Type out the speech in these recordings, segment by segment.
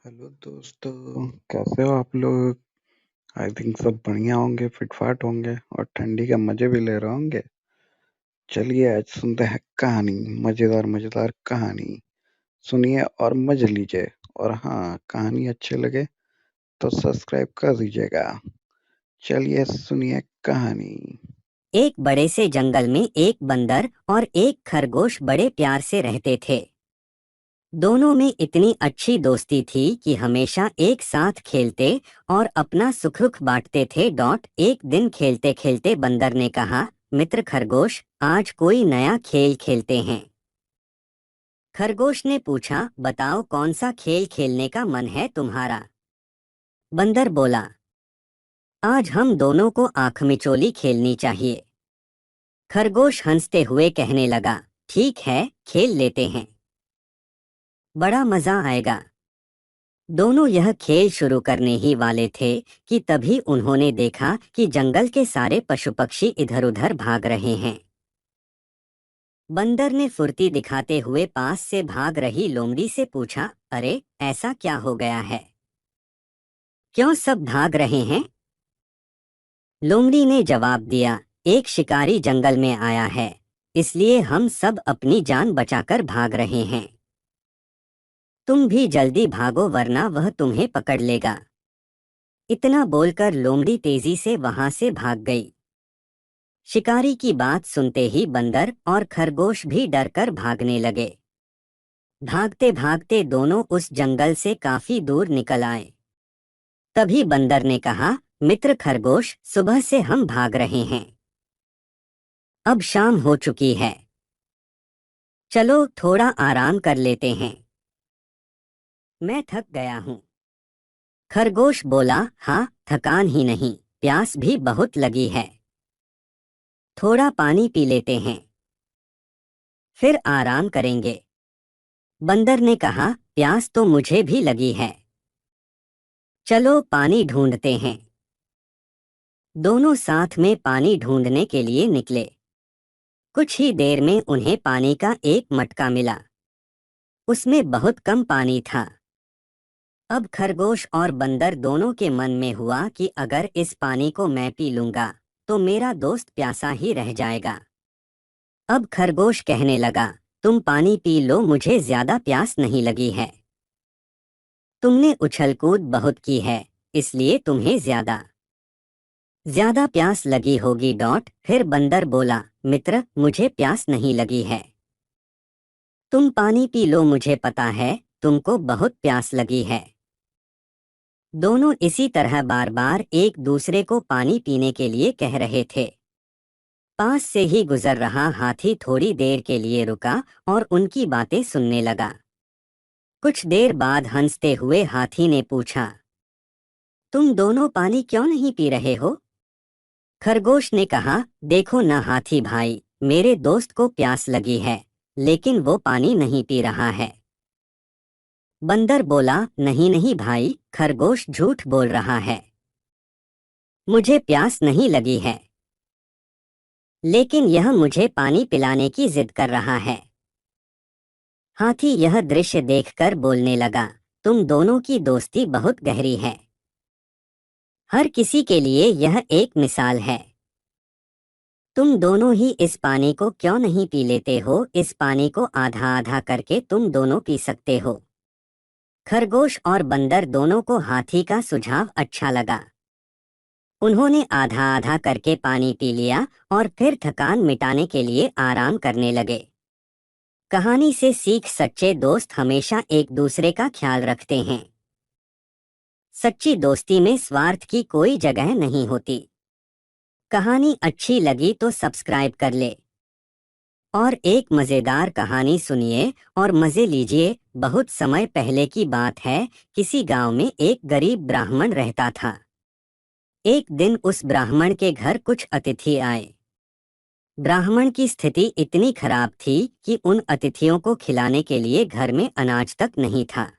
Hello दोस्तों, कैसे हो आप लोग। आई थिंक सब बढ़िया होंगे, फिटफाट होंगे और ठंडी के मजे भी ले रहे होंगे। चलिए आज सुनते हैं कहानी। मजेदार मजेदार कहानी सुनिए और मजे लीजिए। और हाँ, कहानी अच्छी लगे तो सब्सक्राइब कर दीजिएगा। चलिए सुनिए कहानी। एक बड़े से जंगल में एक बंदर और एक खरगोश बड़े प्यार से रहते थे। दोनों में इतनी अच्छी दोस्ती थी कि हमेशा एक साथ खेलते और अपना सुख दुख बांटते थे। एक दिन खेलते खेलते बंदर ने कहा, मित्र खरगोश, आज कोई नया खेल खेलते हैं। खरगोश ने पूछा, बताओ कौन सा खेल खेलने का मन है तुम्हारा। बंदर बोला, आज हम दोनों को आंख मिचोली खेलनी चाहिए। खरगोश हंसते हुए कहने लगा, ठीक है, खेल लेते हैं, बड़ा मजा आएगा। दोनों यह खेल शुरू करने ही वाले थे कि तभी उन्होंने देखा कि जंगल के सारे पशु पक्षी इधर उधर भाग रहे हैं। बंदर ने फुर्ती दिखाते हुए पास से भाग रही लोमड़ी से पूछा, अरे ऐसा क्या हो गया है, क्यों सब भाग रहे हैं। लोमड़ी ने जवाब दिया, एक शिकारी जंगल में आया है, इसलिए हम सब अपनी जान बचाकर भाग रहे हैं। तुम भी जल्दी भागो वरना वह तुम्हें पकड़ लेगा। इतना बोलकर लोमड़ी तेजी से वहां से भाग गई। शिकारी की बात सुनते ही बंदर और खरगोश भी डरकर भागने लगे। भागते भागते दोनों उस जंगल से काफी दूर निकल आए। तभी बंदर ने कहा, मित्र खरगोश, सुबह से हम भाग रहे हैं, अब शाम हो चुकी है, चलो थोड़ा आराम कर लेते हैं, मैं थक गया हूँ। खरगोश बोला, हाँ, थकान ही नहीं, प्यास भी बहुत लगी है, थोड़ा पानी पी लेते हैं, फिर आराम करेंगे। बंदर ने कहा, प्यास तो मुझे भी लगी है, चलो पानी ढूंढते हैं। दोनों साथ में पानी ढूंढने के लिए निकले। कुछ ही देर में उन्हें पानी का एक मटका मिला। उसमें बहुत कम पानी था। अब खरगोश और बंदर दोनों के मन में हुआ कि अगर इस पानी को मैं पी लूंगा तो मेरा दोस्त प्यासा ही रह जाएगा। अब खरगोश कहने लगा, तुम पानी पी लो, मुझे ज्यादा प्यास नहीं लगी है, तुमने उछल कूद बहुत की है, इसलिए तुम्हें ज्यादा ज्यादा प्यास लगी होगी। फिर बंदर बोला, मित्र, मुझे प्यास नहीं लगी है, तुम पानी पी लो, मुझे पता है तुमको बहुत प्यास लगी है। दोनों इसी तरह बार बार एक दूसरे को पानी पीने के लिए कह रहे थे। पास से ही गुजर रहा हाथी थोड़ी देर के लिए रुका और उनकी बातें सुनने लगा। कुछ देर बाद हंसते हुए हाथी ने पूछा, तुम दोनों पानी क्यों नहीं पी रहे हो। खरगोश ने कहा, देखो ना हाथी भाई, मेरे दोस्त को प्यास लगी है, लेकिन वो पानी नहीं पी रहा है। बंदर बोला, नहीं नहीं भाई, खरगोश झूठ बोल रहा है, मुझे प्यास नहीं लगी है, लेकिन यह मुझे पानी पिलाने की जिद कर रहा है। हाथी यह दृश्य देखकर बोलने लगा, तुम दोनों की दोस्ती बहुत गहरी है, हर किसी के लिए यह एक मिसाल है। तुम दोनों ही इस पानी को क्यों नहीं पी लेते हो, इस पानी को आधा आधा करके तुम दोनों पी सकते हो। खरगोश और बंदर दोनों को हाथी का सुझाव अच्छा लगा। उन्होंने आधा आधा करके पानी पी लिया और फिर थकान मिटाने के लिए आराम करने लगे। कहानी से सीख, सच्चे दोस्त हमेशा एक दूसरे का ख्याल रखते हैं। सच्ची दोस्ती में स्वार्थ की कोई जगह नहीं होती। कहानी अच्छी लगी तो सब्सक्राइब कर ले और एक मजेदार कहानी सुनिए और मजे लीजिए। बहुत समय पहले की बात है, किसी गांव में एक गरीब ब्राह्मण रहता था। एक दिन उस ब्राह्मण के घर कुछ अतिथि आए। ब्राह्मण की स्थिति इतनी खराब थी कि उन अतिथियों को खिलाने के लिए घर में अनाज तक नहीं था।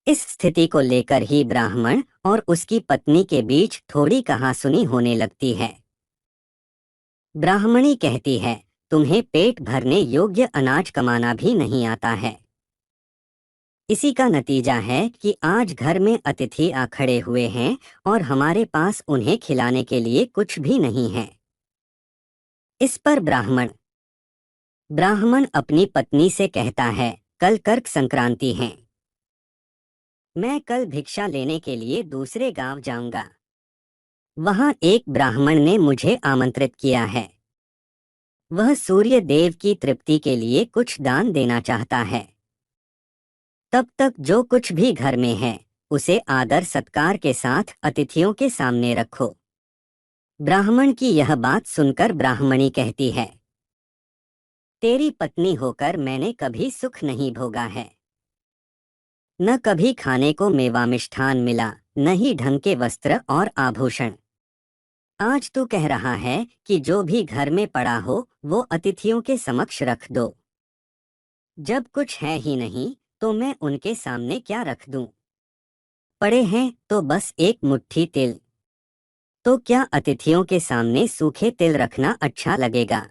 इस स्थिति को लेकर ही ब्राह्मण और उसकी पत्नी के बीच थोड़ी कहासुनी होने लगती है। ब्राह्मणी कहती है, तुम्हें पेट भरने योग्य अनाज कमाना भी नहीं आता है, इसी का नतीजा है कि आज घर में अतिथि आ खड़े हुए हैं और हमारे पास उन्हें खिलाने के लिए कुछ भी नहीं है। इस पर ब्राह्मण अपनी पत्नी से कहता है, कल कर्क संक्रांति है। मैं कल भिक्षा लेने के लिए दूसरे गांव जाऊंगा। वहां एक ब्राह्मण ने मुझे आमंत्रित किया है। वह सूर्य देव की तृप्ति के लिए कुछ दान देना चाहता है। तब तक जो कुछ भी घर में है उसे आदर सत्कार के साथ अतिथियों के सामने रखो। ब्राह्मण की यह बात सुनकर ब्राह्मणी कहती है, तेरी पत्नी होकर मैंने कभी सुख नहीं भोगा है। न कभी खाने को मेवा मिष्ठान मिला, न ही ढंग के वस्त्र और आभूषण। आज तू कह रहा है कि जो भी घर में पड़ा हो वो अतिथियों के समक्ष रख दो। जब कुछ है ही नहीं तो मैं उनके सामने क्या रख दूं? पड़े हैं तो बस एक मुट्ठी तिल। तो क्या अतिथियों के सामने सूखे तिल रखना अच्छा लगेगा?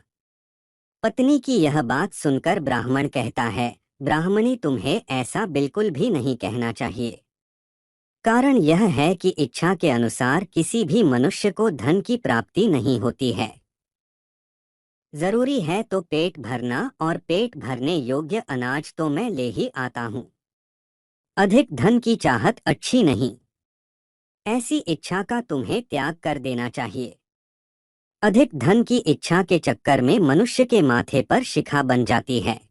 पत्नी की यह बात सुनकर ब्राह्मण कहता है, ब्राह्मणी तुम्हें ऐसा बिल्कुल भी नहीं कहना चाहिए। कारण यह है कि इच्छा के अनुसार किसी भी मनुष्य को धन की प्राप्ति नहीं होती है। जरूरी है तो पेट भरना, और पेट भरने योग्य अनाज तो मैं ले ही आता हूँ। अधिक धन की चाहत अच्छी नहीं। ऐसी इच्छा का तुम्हें त्याग कर देना चाहिए। अधिक धन की इच्छा के चक्कर में मनुष्य के माथे पर शिखा बन जाती है।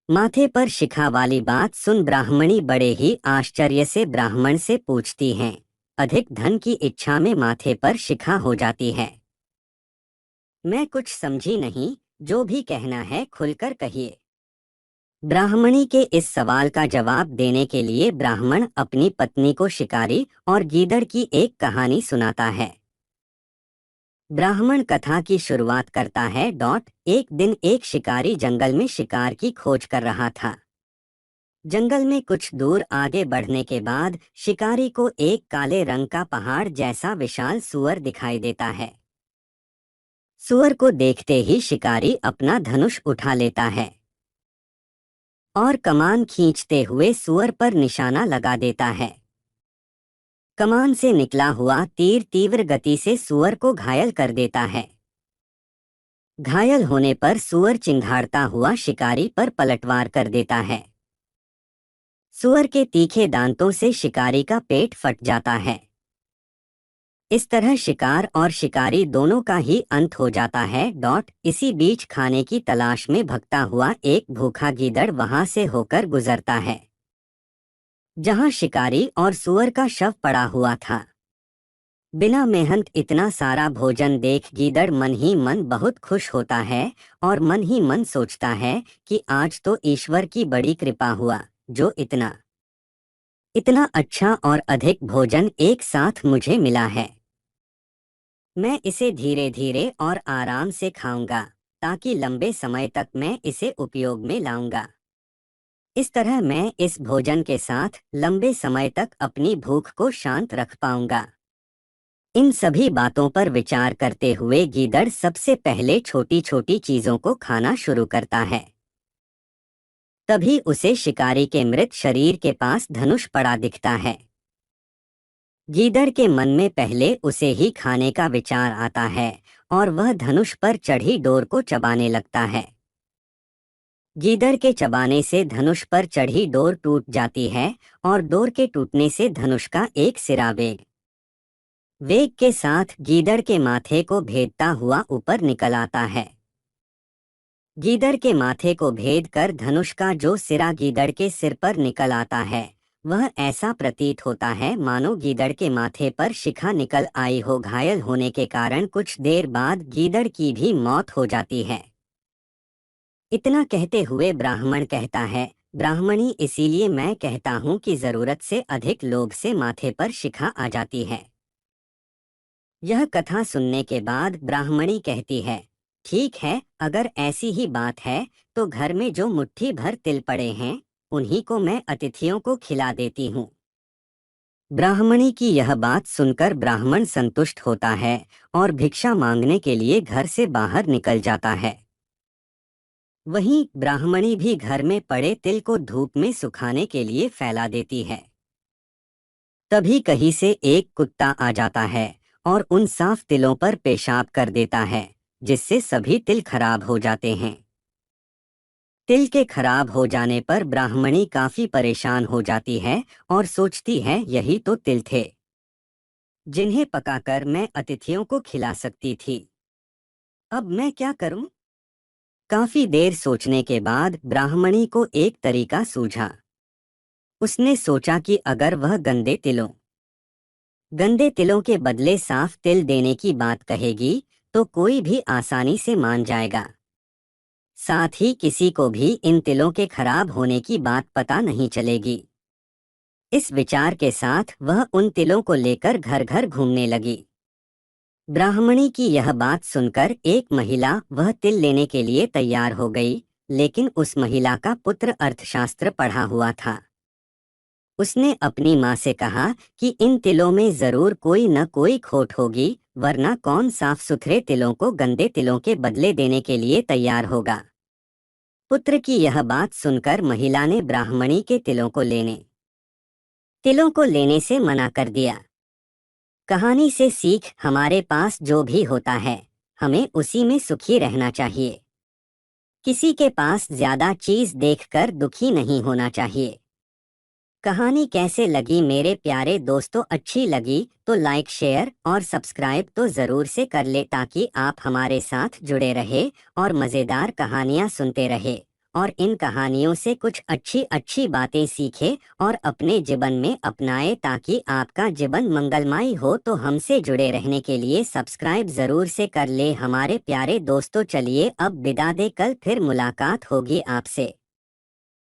माथे पर शिखा वाली बात सुन ब्राह्मणी बड़े ही आश्चर्य से ब्राह्मण से पूछती हैं, अधिक धन की इच्छा में माथे पर शिखा हो जाती है? मैं कुछ समझी नहीं, जो भी कहना है खुलकर कहिए। ब्राह्मणी के इस सवाल का जवाब देने के लिए ब्राह्मण अपनी पत्नी को शिकारी और गीदड़ की एक कहानी सुनाता है। ब्राह्मण कथा की शुरुआत करता है। एक दिन एक शिकारी जंगल में शिकार की खोज कर रहा था। जंगल में कुछ दूर आगे बढ़ने के बाद शिकारी को एक काले रंग का पहाड़ जैसा विशाल सूअर दिखाई देता है। सूअर को देखते ही शिकारी अपना धनुष उठा लेता है और कमान खींचते हुए सूअर पर निशाना लगा देता है। कमान से निकला हुआ तीर तीव्र गति से सूअर को घायल कर देता है। घायल होने पर सूअर चिंघाड़ता हुआ शिकारी पर पलटवार कर देता है। सूअर के तीखे दांतों से शिकारी का पेट फट जाता है। इस तरह शिकार और शिकारी दोनों का ही अंत हो जाता है। इसी बीच खाने की तलाश में भगता हुआ एक भूखा गीदड़ वहां से होकर गुजरता है, जहां शिकारी और सूअर का शव पड़ा हुआ था। बिना मेहनत इतना सारा भोजन देख गीदड़ मन ही मन बहुत खुश होता है और मन ही मन सोचता है कि आज तो ईश्वर की बड़ी कृपा हुआ, जो इतना अच्छा और अधिक भोजन एक साथ मुझे मिला है। मैं इसे धीरे धीरे और आराम से खाऊंगा, ताकि लंबे समय तक मैं इसे उपयोग में लाऊंगा। इस तरह मैं इस भोजन के साथ लंबे समय तक अपनी भूख को शांत रख पाऊंगा। इन सभी बातों पर विचार करते हुए गीदड़ सबसे पहले छोटी छोटी चीजों को खाना शुरू करता है। तभी उसे शिकारी के मृत शरीर के पास धनुष पड़ा दिखता है। गीदड़ के मन में पहले उसे ही खाने का विचार आता है और वह धनुष पर चढ़ी डोर को चबाने लगता है। गीदड़ के चबाने से धनुष पर चढ़ी डोर टूट जाती है और डोर के टूटने से धनुष का एक सिरा वेग के साथ गीदड़ के माथे को भेदता हुआ ऊपर निकल आता है। गीदड़ के माथे को भेद कर धनुष का जो सिरा गीदड़ के सिर पर निकल आता है, वह ऐसा प्रतीत होता है मानो गीदड़ के माथे पर शिखा निकल आई हो। घायल होने के कारण कुछ देर बाद गीदड़ की भी मौत हो जाती है। इतना कहते हुए ब्राह्मण कहता है, ब्राह्मणी, इसीलिए मैं कहता हूँ कि जरूरत से अधिक लोभ से माथे पर शिखा आ जाती है। यह कथा सुनने के बाद ब्राह्मणी कहती है, ठीक है, अगर ऐसी ही बात है तो घर में जो मुट्ठी भर तिल पड़े हैं उन्हीं को मैं अतिथियों को खिला देती हूँ। ब्राह्मणी की यह बात सुनकर ब्राह्मण संतुष्ट होता है और भिक्षा मांगने के लिए घर से बाहर निकल जाता है। वहीं ब्राह्मणी भी घर में पड़े तिल को धूप में सुखाने के लिए फैला देती है। तभी कहीं से एक कुत्ता आ जाता है और उन साफ तिलों पर पेशाब कर देता है, जिससे सभी तिल खराब हो जाते हैं। तिल के खराब हो जाने पर ब्राह्मणी काफी परेशान हो जाती है और सोचती है यही तो तिल थे जिन्हें पकाकर मैं अतिथियों को खिला सकती थी। अब मैं क्या करूं? काफी देर सोचने के बाद ब्राह्मणी को एक तरीका सूझा। उसने सोचा कि अगर वह गंदे तिलों के बदले साफ तिल देने की बात कहेगी तो कोई भी आसानी से मान जाएगा। साथ ही किसी को भी इन तिलों के खराब होने की बात पता नहीं चलेगी। इस विचार के साथ वह उन तिलों को लेकर घर घर घूमने लगी। ब्राह्मणी की यह बात सुनकर एक महिला वह तिल लेने के लिए तैयार हो गई, लेकिन उस महिला का पुत्र अर्थशास्त्र पढ़ा हुआ था। उसने अपनी माँ से कहा कि इन तिलों में जरूर कोई न कोई खोट होगी, वरना कौन साफ सुथरे तिलों को गंदे तिलों के बदले देने के लिए तैयार होगा। पुत्र की यह बात सुनकर महिला ने ब्राह्मणी के तिलों को लेने से मना कर दिया। कहानी से सीख, हमारे पास जो भी होता है हमें उसी में सुखी रहना चाहिए। किसी के पास ज्यादा चीज देखकर दुखी नहीं होना चाहिए। कहानी कैसे लगी मेरे प्यारे दोस्तों? अच्छी लगी तो लाइक, शेयर और सब्सक्राइब तो जरूर से कर ले, ताकि आप हमारे साथ जुड़े रहे और मजेदार कहानियां सुनते रहे और इन कहानियों से कुछ अच्छी अच्छी बातें सीखे और अपने जीवन में अपनाए, ताकि आपका जीवन मंगलमय हो। तो हमसे जुड़े रहने के लिए सब्सक्राइब जरूर से कर ले हमारे प्यारे दोस्तों। चलिए अब विदा दे, कल फिर मुलाकात होगी आपसे।